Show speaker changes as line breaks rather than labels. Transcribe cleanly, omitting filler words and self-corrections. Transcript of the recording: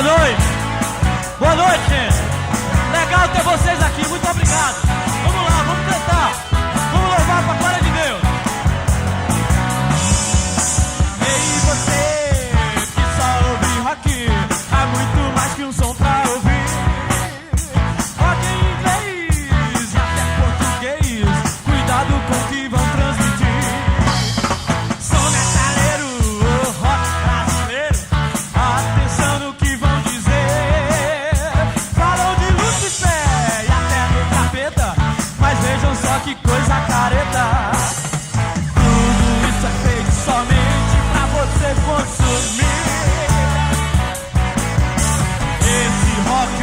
Boa noite. Boa noite, gente. Legal ter vocês aqui. Muito obrigado. Vamos lá, vamos cantar. Vamos louvar pra glória de Deus. Ei, você que só ouve rock, há muito mais que um som pra ouvir. Rock em inglês, até português. Cuidado com o que vão transmitir. Som metaleiro, rock brasileiro. Atenção no que vão dizer. Falam de Lucifer e até do capeta, mas vejam só que coisa careta. Tudo isso é feito somente pra você consumir. Esse rock